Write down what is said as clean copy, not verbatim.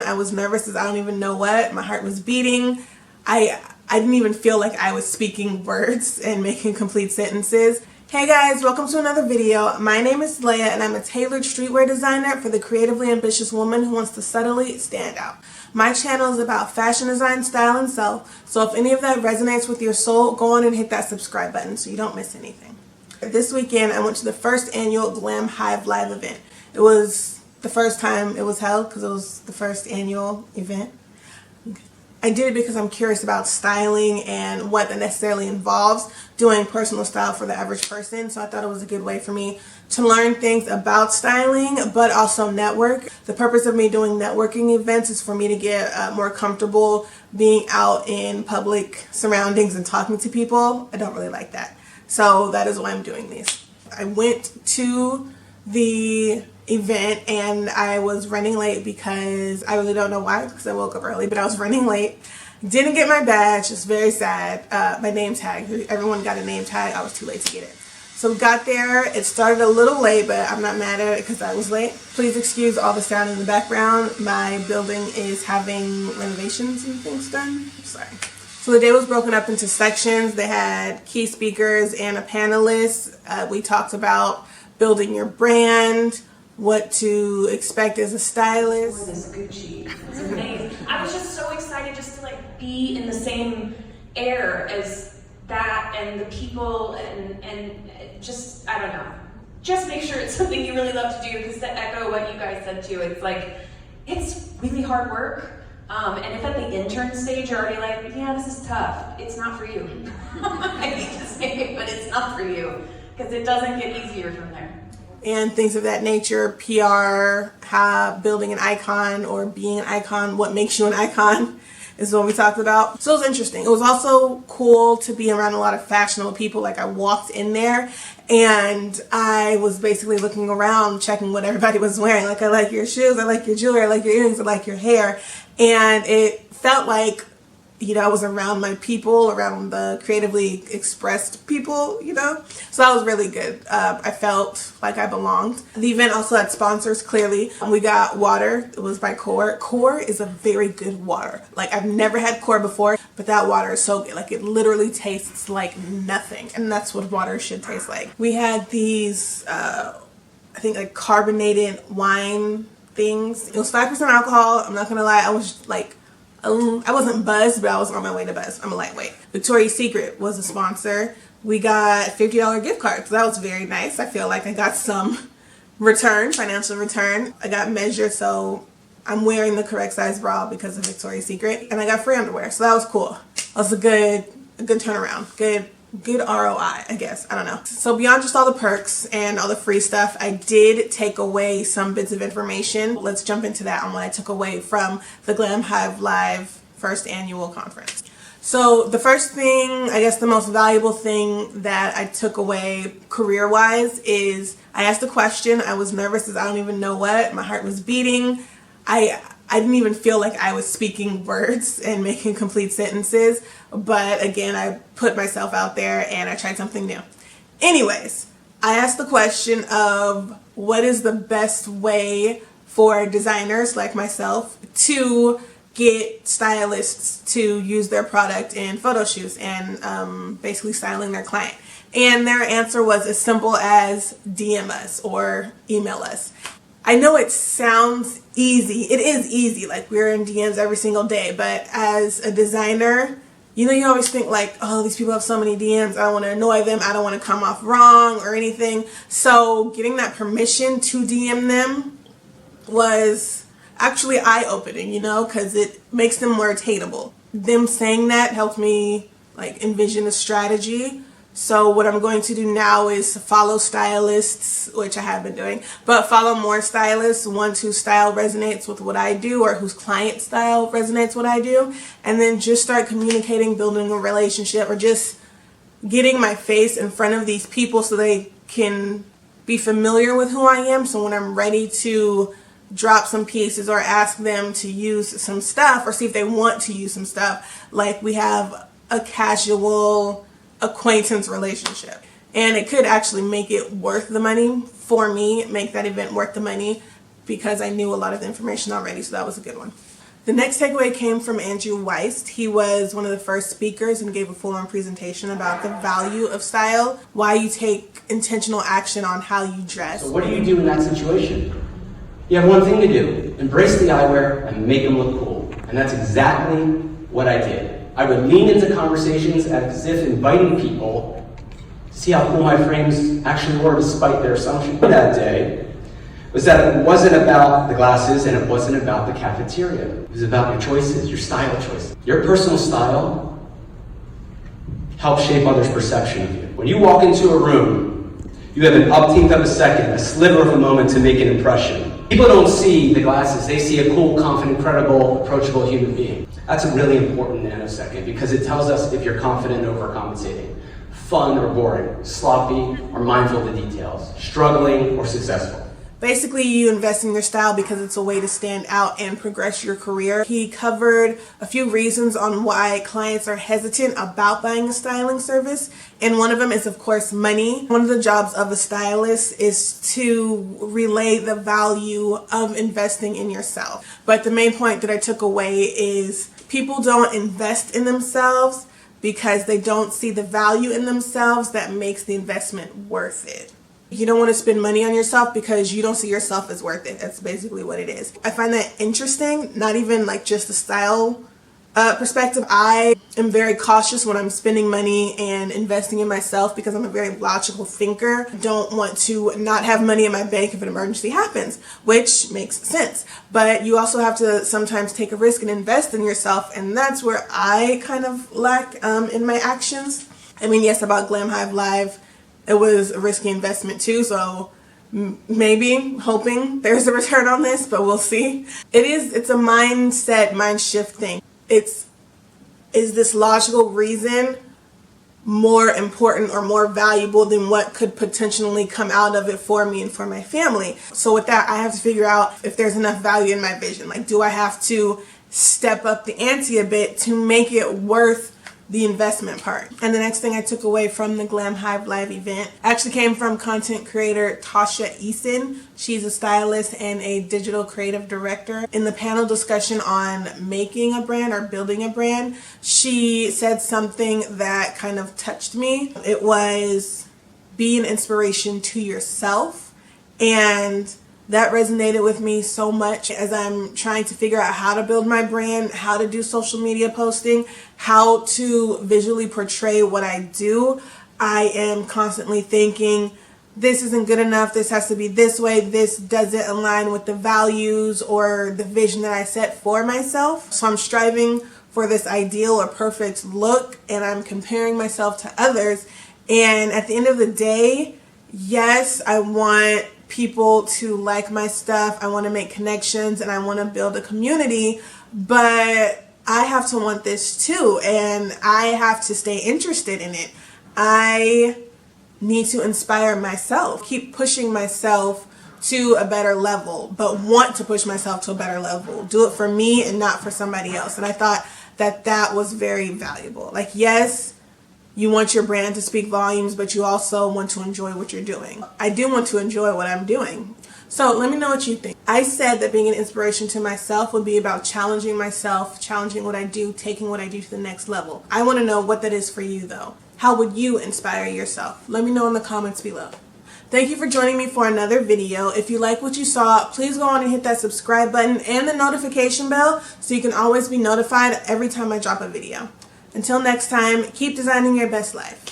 I was nervous as I don't even know what. My heart was beating. I didn't even feel like I was speaking words and making complete sentences. Hey guys, welcome to another video. My name is Delaya and I'm a tailored streetwear designer for the creatively ambitious woman who wants to subtly stand out. My channel is about fashion design, style, and self, so if any of that resonates with your soul, go on and hit that subscribe button so you don't miss anything. This weekend I went to the first annual GLAMHIVE Live event. It was the first time it was held because it was the first annual event. I did it because I'm curious about styling and what that necessarily involves, doing personal style for the average person. So I thought it was a good way for me to learn things about styling, but also network. The purpose of me doing networking events is for me to get more comfortable being out in public surroundings and talking to people. I don't really like that. So that is why I'm doing these. I went to the event and I was running late because I really don't know why, because I woke up early, but I was running late. Didn't get my badge, just very sad. My name tag, everyone got a name tag. I was too late to get it. So we got there. It started a little late, but I'm not mad at it because I was late. Please excuse all the sound in the background. My building is having renovations and things done. Sorry. So the day was broken up into sections. They had key speakers and a panelist. We talked about building your brand, what to expect as a stylist. This Gucci, it's amazing. I was just so excited just to like be in the same air as that and the people and just, I don't know, just make sure it's something you really love to do, because to echo what you guys said too, it's like, it's really hard work. And if at the intern stage you're already like, yeah, this is tough, it's not for you. I hate to say it, but it's not for you, because it doesn't get easier from there. And things of that nature, PR, how building an icon or being an icon, what makes you an icon is what we talked about. So it was interesting. It was also cool to be around a lot of fashionable people. Like I walked in there and I was basically looking around, checking what everybody was wearing. Like, I like your shoes, I like your jewelry, I like your earrings, I like your hair. And it felt like, you know, I was around my people, around the creatively expressed people, you know? So that was really good. I felt like I belonged. The event also had sponsors, clearly. We got water. It was by Core. Core is a very good water. Like, I've never had Core before, but that water is so good. Like, it literally tastes like nothing. And that's what water should taste like. We had these, I think, like, carbonated wine things. It was 5% alcohol. I'm not gonna lie. I was, like, I wasn't buzzed, but I was on my way to buzz. I'm a lightweight. Victoria's Secret was a sponsor. We got $50 gift cards. That was very nice. I feel like I got some return, financial return. I got measured, so I'm wearing the correct size bra because of Victoria's Secret. And I got free underwear, so that was cool. That was a good turnaround. Good ROI, I guess. I don't know. So beyond just all the perks and all the free stuff, I did take away some bits of information. Let's jump into that on what I took away from the GLAMHIVE Live first annual conference. So the first thing, I guess the most valuable thing that I took away career-wise is I asked a question. I was nervous as I don't even know what. My heart was beating. I didn't even feel like I was speaking words and making complete sentences. But again, I put myself out there and I tried something new. Anyways, I asked the question of what is the best way for designers like myself to get stylists to use their product in photo shoots and basically styling their client. And their answer was as simple as DM us or email us. I know it sounds easy. It is easy, like we're in DMs every single day, but as a designer, you know, you always think like, oh, these people have so many DMs, I don't want to annoy them, I don't want to come off wrong or anything. So getting that permission to DM them was actually eye-opening, you know, because it makes them more attainable. Them saying that helped me like envision a strategy. So what I'm going to do now is follow stylists, which I have been doing, but follow more stylists, ones whose style resonates with what I do or whose client style resonates with what I do, and then just start communicating, building a relationship, or just getting my face in front of these people so they can be familiar with who I am. So when I'm ready to drop some pieces or ask them to use some stuff or see if they want to use some stuff, like we have a casual acquaintance relationship. And it could actually make it worth the money for me, make that event worth the money, because I knew a lot of the information already, so that was a good one. The next takeaway came from Andrew Weist. He was one of the first speakers and gave a full-on presentation about the value of style, why you take intentional action on how you dress. So what do you do in that situation? You have one thing to do: embrace the eyewear and make them look cool. And that's exactly what I did. I would lean into conversations as if inviting people to see how cool my frames actually were despite their assumption. That day was that it wasn't about the glasses and it wasn't about the cafeteria. It was about your choices, your style choices. Your personal style helps shape others' perception of you. When you walk into a room, you have an upteenth of a second, a sliver of a moment to make an impression. People don't see the glasses, they see a cool, confident, credible, approachable human being. That's a really important nanosecond because it tells us if you're confident or overcompensating, fun or boring, sloppy or mindful of the details, struggling or successful. Basically, you invest in your style because it's a way to stand out and progress your career. He covered a few reasons on why clients are hesitant about buying a styling service. And one of them is, of course, money. One of the jobs of a stylist is to relay the value of investing in yourself. But the main point that I took away is people don't invest in themselves because they don't see the value in themselves that makes the investment worth it. You don't want to spend money on yourself because you don't see yourself as worth it. That's basically what it is. I find that interesting, not even like just the style perspective. I am very cautious when I'm spending money and investing in myself because I'm a very logical thinker. I don't want to not have money in my bank if an emergency happens, which makes sense. But you also have to sometimes take a risk and invest in yourself, and that's where I kind of lack in my actions. I mean, yes, about GLAMHIVE Live, it was a risky investment too, so maybe hoping there's a return on this, but we'll see. It's a mindset, mind shift thing. Is this logical reason more important or more valuable than what could potentially come out of it for me and for my family? So with that, I have to figure out if there's enough value in my vision. Like, do I have to step up the ante a bit to make it worth the investment part? And the next thing I took away from the GLAMHIVE Live event actually came from content creator Tasha Eason. She's a stylist and a digital creative director. In the panel discussion on making a brand or building a brand, she said something that kind of touched me. It was, be an inspiration to yourself, and that resonated with me so much as I'm trying to figure out how to build my brand, how to do social media posting, how to visually portray what I do. I am constantly thinking, this isn't good enough, this has to be this way, this doesn't align with the values or the vision that I set for myself. So I'm striving for this ideal or perfect look, and I'm comparing myself to others. And at the end of the day, yes, I want people to like my stuff, I want to make connections, and I want to build a community, but I have to want this too, and I have to stay interested in it. I need to inspire myself, keep pushing myself to a better level, but want to push myself to a better level. Do it for me and not for somebody else. And I thought that that was very valuable. Like, yes, you want your brand to speak volumes, but you also want to enjoy what you're doing. I do want to enjoy what I'm doing. So let me know what you think. I said that being an inspiration to myself would be about challenging myself, challenging what I do, taking what I do to the next level. I want to know what that is for you though. How would you inspire yourself? Let me know in the comments below. Thank you for joining me for another video. If you like what you saw, please go on and hit that subscribe button and the notification bell so you can always be notified every time I drop a video. Until next time, keep designing your best life.